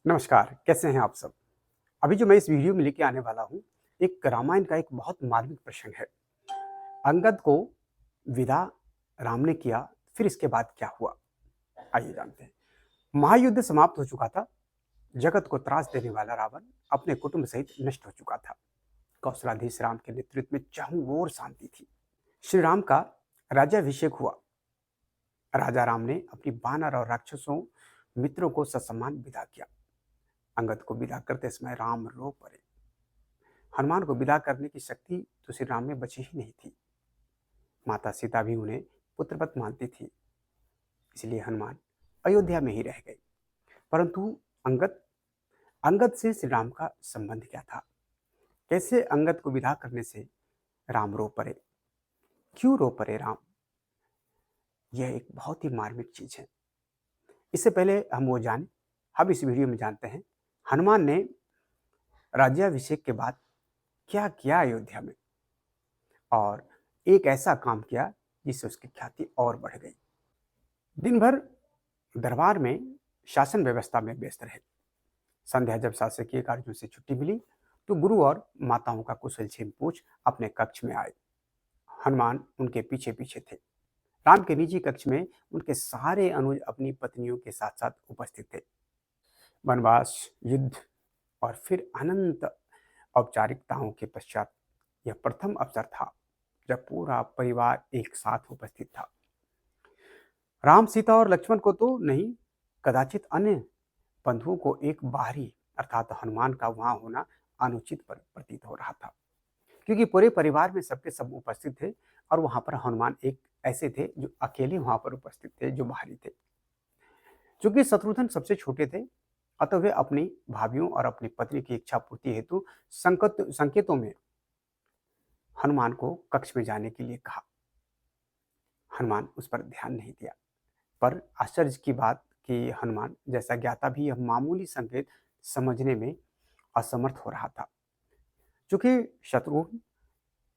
नमस्कार, कैसे हैं आप सब? अभी जो मैं इस वीडियो में लेके आने वाला हूँ, एक रामायण का एक बहुत मार्मिक प्रसंग है। अंगद को विदा राम ने किया, फिर इसके बाद क्या हुआ? आइए जानते हैं। महायुद्ध समाप्त हो चुका था। जगत को त्रास देने वाला रावण अपने कुटुंब सहित नष्ट हो चुका था। कौशलाधीश राम के नेतृत्व में चारों ओर शांति थी। श्री राम का राज्याभिषेक हुआ। राजा राम ने अपनी वानर और राक्षसों मित्रों को ससम्मान विदा किया। अंगद को विदा करते समय राम रो पड़े। हनुमान को विदा करने की शक्ति तो श्री राम में बची ही नहीं थी। माता सीता भी उन्हें पुत्रवत मानती थी, इसलिए हनुमान अयोध्या में ही रह गए। परंतु अंगद अंगद से श्री राम का संबंध क्या था? कैसे अंगद को विदा करने से राम रो पड़े? क्यों रो पड़े राम? यह एक बहुत ही मार्मिक चीज है। इससे पहले हम इस वीडियो में जानते हैं हनुमान ने राज्याभिषेक के बाद क्या किया अयोध्या में, और एक ऐसा काम किया जिससे उसकी ख्याति और बढ़ गई। दिन भर दरबार में शासन व्यवस्था में व्यस्त रहे। संध्या जब शासकीय कार्यों से छुट्टी मिली तो गुरु और माताओं का कुशल क्षेम पूछ अपने कक्ष में आए। हनुमान उनके पीछे पीछे थे। राम के निजी कक्ष में उनके सारे अनुज अपनी पत्नियों के साथ साथ उपस्थित थे। वनवास, युद्ध और फिर अनंत औपचारिकताओं के पश्चात यह प्रथम अवसर था जब पूरा परिवार एक साथ उपस्थित था। राम, सीता और लक्ष्मण को तो नहीं, कदाचित अन्य बंधुओं को एक बाहरी अर्थात हनुमान का वहां होना अनुचित प्रतीत हो रहा था, क्योंकि पूरे परिवार में सबके सब उपस्थित थे और वहां पर हनुमान एक ऐसे थे जो अकेले वहां पर उपस्थित थे, जो बाहरी थे। चूंकि शत्रुघ्न सबसे छोटे थे, अतः वे अपनी भाभीियों और अपनी पत्नी की इच्छा पूर्ति हेतु संकेतों में हनुमान को कक्ष में जाने के लिए कहा। हनुमान उस पर ध्यान नहीं दिया, पर आश्चर्य की बात कि हनुमान जैसा ज्ञाता भी यह मामूली संकेत समझने में असमर्थ हो रहा था। चूंकि शत्रुघ्न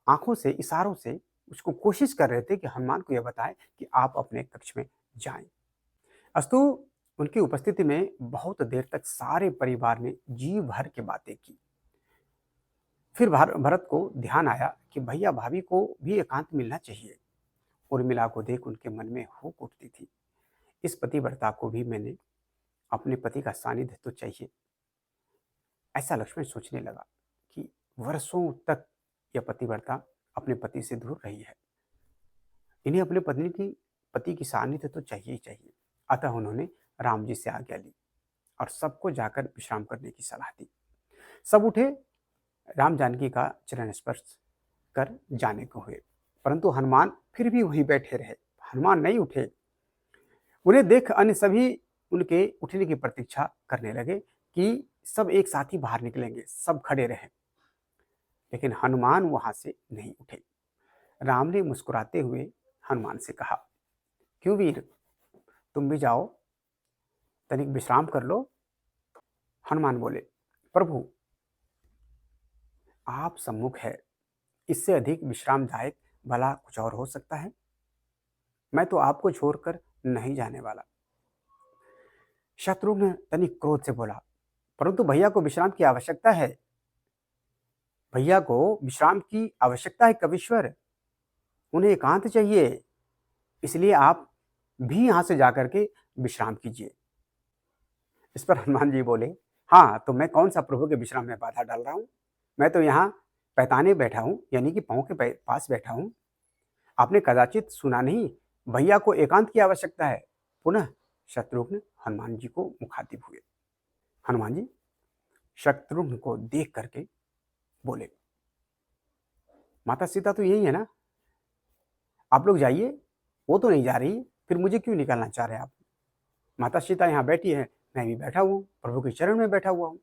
आंखों से, इशारों से उसको कोशिश कर रहे थे कि हनुमान को यह बताएं कि आप अपने कक्ष में जाएं। अस्तु उनकी उपस्थिति में बहुत देर तक सारे परिवार ने जी भर के बातें की। फिर भरत को ध्यान आया कि भैया भाभी को भी एकांत मिलना चाहिए। उर्मिला को देख उनके मन में हुक उठती थी, इस पतिव्रता को भी मैंने अपने पति का सानिध्य तो चाहिए। ऐसा लक्ष्मण सोचने लगा कि वर्षों तक यह पतिव्रता अपने पति से दूर रही है, इन्हें अपने पति की सानिध्य तो चाहिए ही चाहिए। अतः उन्होंने राम जी से आज्ञा ली और सबको जाकर विश्राम करने की सलाह दी। सब उठे, राम जानकी का चरण स्पर्श कर जाने को हुए, परंतु हनुमान फिर भी वहीं बैठे रहे। हनुमान नहीं उठे। उन्हें देख अन्य सभी उनके उठने की प्रतीक्षा करने लगे कि सब एक साथ ही बाहर निकलेंगे, सब खड़े रहे, लेकिन हनुमान वहां से नहीं उठे। राम ने मुस्कुराते हुए हनुमान से कहा, क्यों वीर, तुम भी जाओ, तनिक विश्राम कर लो। हनुमान बोले, प्रभु आप सम्मुख है, इससे अधिक विश्रामदायक भला कुछ और हो सकता है? मैं तो आपको छोड़कर नहीं जाने वाला। शत्रुघ्न तनिक क्रोध से बोला, परंतु भैया को विश्राम की आवश्यकता है। भैया को विश्राम की आवश्यकता है कवीश्वर, उन्हें एकांत चाहिए, इसलिए आप भी यहां से जाकर के विश्राम कीजिए। इस पर हनुमान जी बोले, हाँ तो मैं कौन सा प्रभु के विश्राम में बाधा डाल रहा हूं? मैं तो यहाँ पैताने बैठा हूं, यानी कि पांव के पास बैठा हूं। आपने कदाचित सुना नहीं, भैया को एकांत की आवश्यकता है। पुनः शत्रुघ्न हनुमान जी को मुखातिब हुए। हनुमान जी शत्रुघ्न को देख करके बोले, माता सीता तो यही है ना, आप लोग जाइए, वो तो नहीं जा रही, फिर मुझे क्यों निकालना चाह रहे हैं आप? माता सीता यहाँ बैठी है, मैं भी बैठा हुआ हूं, प्रभु के चरण में बैठा हुआ हूं।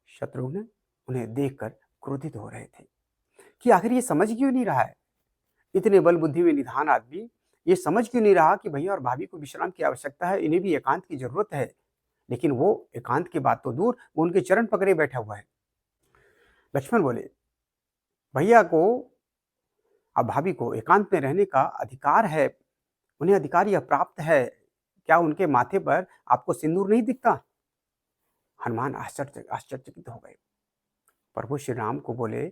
शत्रुघ्न उन्हें देखकर क्रोधित हो रहे थे कि आखिर ये समझ क्यों नहीं रहा है, इतने बल बुद्धि में निधान आदमी ये समझ क्यों नहीं रहा कि भैया और भाभी को विश्राम की आवश्यकता है, इन्हें भी एकांत की जरूरत है। लेकिन वो एकांत की बात तो दूर, वो उनके चरण पकड़े बैठा हुआ है। लक्ष्मण बोले, भैया को और भाभी को एकांत में रहने का अधिकार है, उन्हें अधिकार यह प्राप्त है, क्या उनके माथे पर आपको सिंदूर नहीं दिखता? हनुमान आश्चर्यचकित हो गए। प्रभु श्री राम को बोले,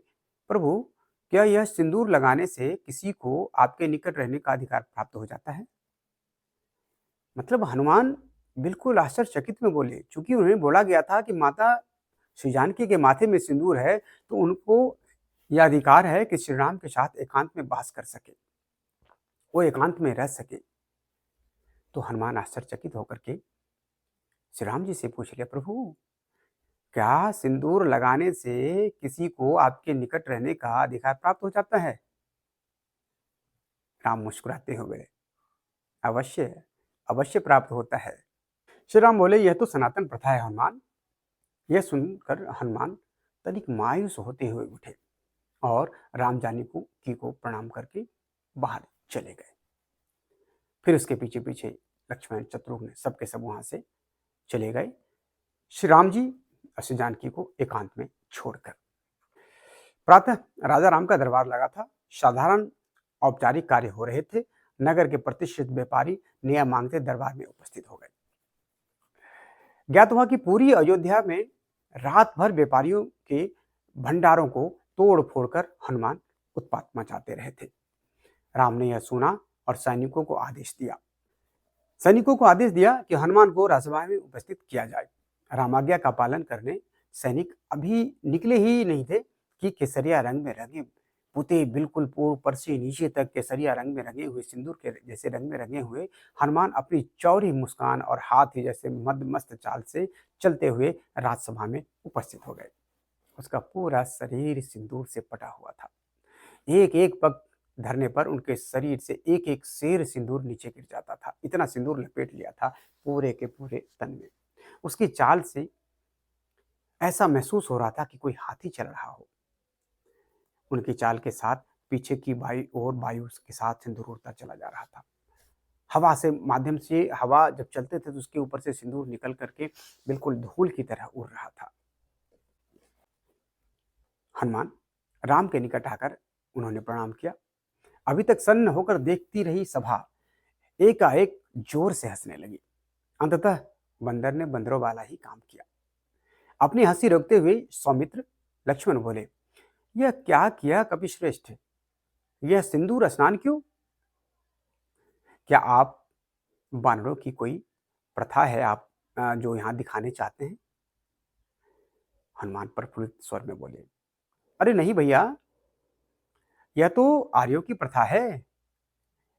प्रभु, क्या यह सिंदूर लगाने से किसी को आपके निकट रहने का अधिकार प्राप्त हो जाता है? मतलब हनुमान बिल्कुल आश्चर्यचकित में बोले, क्योंकि उन्हें बोला गया था कि माता श्री जानकी के माथे में सिंदूर है, तो उनको यह अधिकार है कि श्री राम के साथ एकांत में वास कर सके, वो एकांत में रह सके। तो हनुमान आश्चर्यचकित होकर के श्री राम जी से पूछ लिया, प्रभु, क्या सिंदूर लगाने से किसी को आपके निकट रहने का अधिकार प्राप्त हो जाता है? राम मुस्कुराते हुए, अवश्य, अवश्य प्राप्त होता है। श्री राम बोले, यह तो सनातन प्रथा है हनुमान। यह सुनकर हनुमान तनिक मायूस होते हुए उठे और राम जानकी को प्रणाम करके बाहर चले गए। फिर उसके पीछे पीछे लक्ष्मण, शत्रुघ्न सबके सब वहां से चले गए, श्री राम जी और श्री जानकी को एकांत में छोड़कर। प्रातः राजा राम का दरबार लगा था। साधारण औपचारिक कार्य हो रहे थे। नगर के प्रतिष्ठित व्यापारी नियम मांगते दरबार में उपस्थित हो गए। ज्ञात हुआ कि पूरी अयोध्या में रात भर व्यापारियों के भंडारों को तोड़ फोड़कर हनुमान उत्पात मचाते रहे थे। राम ने यह सुना और सैनिकों को आदेश दिया कि हनुमान को राजसभा में उपस्थित किया जाए। रामाज्ञा का पालन करने सैनिक अभी निकले ही नहीं थे कि केसरिया रंग में रंगे पुते, बिल्कुल ऊपर से नीचे तक केसरिया रंग में रंगे हुए, सिंदूर के जैसे रंग में रंगे हुए हनुमान अपनी चौड़ी मुस्कान और हाथी जैसे मस्त चाल से चलते हुए राजसभा में उपस्थित हो गए। उसका पूरा शरीर सिंदूर से पटा हुआ था। एक एक पग धरने पर उनके शरीर से एक एक शेर सिंदूर नीचे गिर जाता था। इतना सिंदूर लपेट लिया था पूरे के पूरे तन में। उसकी चाल से ऐसा महसूस हो रहा था कि कोई हाथी चल रहा हो। उनकी चाल के साथ पीछे की वायु के साथ सिंदूर उड़ता चला जा रहा था। हवा से माध्यम से हवा जब चलते थे तो उसके ऊपर से सिंदूर निकल करके बिल्कुल धूल की तरह उड़ रहा था। हनुमान राम के निकट आकर उन्होंने प्रणाम किया। अभी तक सन्न होकर देखती रही सभा एकाएक जोर से हंसने लगी। अंततः बंदर ने बंदरों वाला ही काम किया। अपनी हंसी रोकते हुए सौमित्र लक्ष्मण बोले, यह क्या किया कपिश्रेष्ठ? यह सिंदूर स्नान क्यों? क्या आप बानरों की कोई प्रथा है आप जो यहां दिखाने चाहते हैं? हनुमान प्रफुल्लित स्वर में बोले, अरे नहीं भैया, यह तो आर्यों की प्रथा है।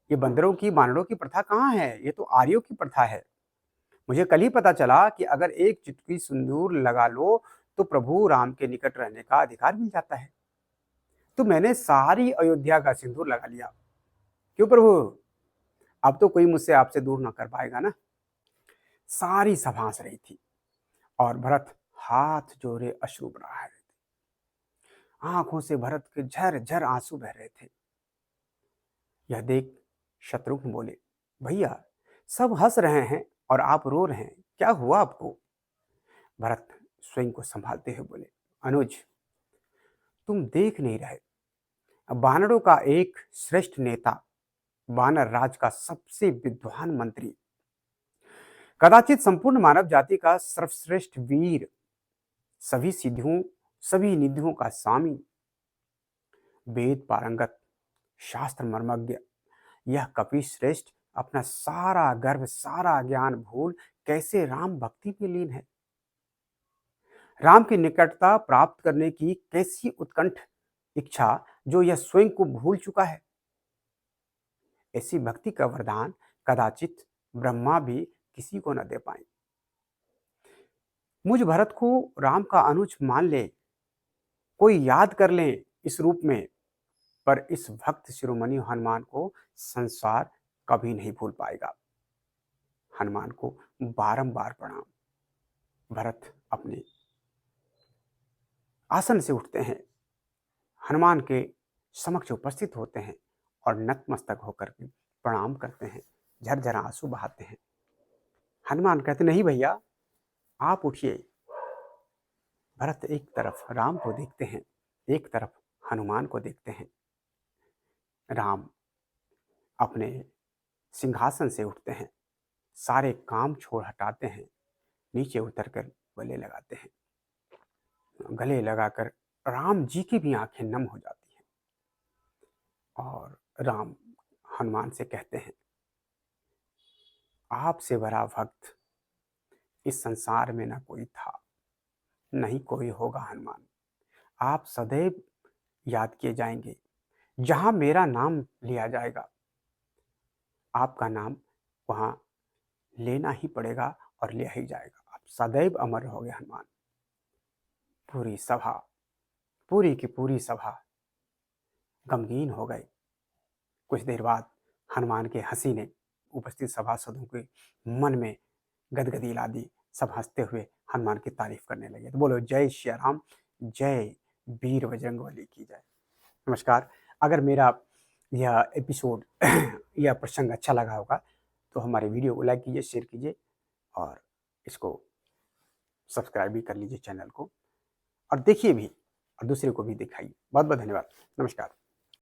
ये बंदरों की बानरों की प्रथा कहाँ है? ये तो आर्यों की प्रथा है। मुझे कल ही पता चला कि अगर एक चुटकी सिंदूर लगा लो तो प्रभु राम के निकट रहने का अधिकार मिल जाता है। तो मैंने सारी अयोध्या का सिंदूर लगा लिया। क्यों प्रभु? अब तो कोई मुझसे आपसे दूर ना कर पाएगा ना। सारी सभा हंस रही थी और भरत हाथ जोड़े अश्रु बहा रहे थे। आंखों से भरत के झरझर आंसू बह रहे थे। यह देख शत्रुघ्न बोले, भैया, सब हंस रहे हैं और आप रो रहे हैं, क्या हुआ आपको? भरत स्वयं को संभालते हुए बोले, अनुज, तुम देख नहीं रहे, बानरों का एक श्रेष्ठ नेता, वानर राज का सबसे विद्वान मंत्री, कदाचित संपूर्ण मानव जाति का सर्वश्रेष्ठ वीर, सभी निधियों का स्वामी, वेद पारंगत, शास्त्र मर्मज्ञ, यह कपिश्रेष्ठ अपना सारा गर्व, सारा ज्ञान भूल कैसे राम भक्ति में लीन है। राम की निकटता प्राप्त करने की कैसी उत्कंठ इच्छा जो यह स्वयं को भूल चुका है। ऐसी भक्ति का वरदान कदाचित ब्रह्मा भी किसी को न दे पाए। मुझ भरत को राम का अनुज मान ले, कोई याद कर ले इस रूप में, पर इस भक्त शिरोमणि हनुमान को संसार कभी नहीं भूल पाएगा। हनुमान को बारंबार प्रणाम। भरत अपने आसन से उठते हैं, हनुमान के समक्ष उपस्थित होते हैं और नतमस्तक होकर के प्रणाम करते हैं, झरझर आंसू बहाते हैं। हनुमान कहते, नहीं भैया, आप उठिए। भरत एक तरफ राम को देखते हैं, एक तरफ हनुमान को देखते हैं। राम अपने सिंहासन से उठते हैं सारे काम छोड़ हटाते हैं, नीचे उतरकर गले लगाते हैं। गले लगाकर राम जी की भी आंखें नम हो जाती हैं और राम हनुमान से कहते हैं, आपसे बड़ा भक्त इस संसार में न कोई था, नहीं कोई होगा हनुमान। आप सदैव याद किए जाएंगे। जहां मेरा नाम लिया जाएगा, आपका नाम वहां लेना ही पड़ेगा और लिया ही जाएगा। आप सदैव अमर रहोगे हनुमान। पूरी सभा, पूरी की पूरी सभा गमगीन हो गई। कुछ देर बाद हनुमान के हंसी ने उपस्थित सभासदों के मन में गदगदी ला दी। सब हंसते हुए हनुमान की तारीफ करने लगे। तो बोलो जय श्री राम, जय वीर बजरंगबली की जय। नमस्कार। अगर मेरा यह एपिसोड यह प्रसंग अच्छा लगा होगा तो हमारे वीडियो को लाइक कीजिए, शेयर कीजिए और इसको सब्सक्राइब भी कर लीजिए चैनल को, और देखिए भी और दूसरे को भी दिखाइए। बहुत बहुत धन्यवाद। नमस्कार।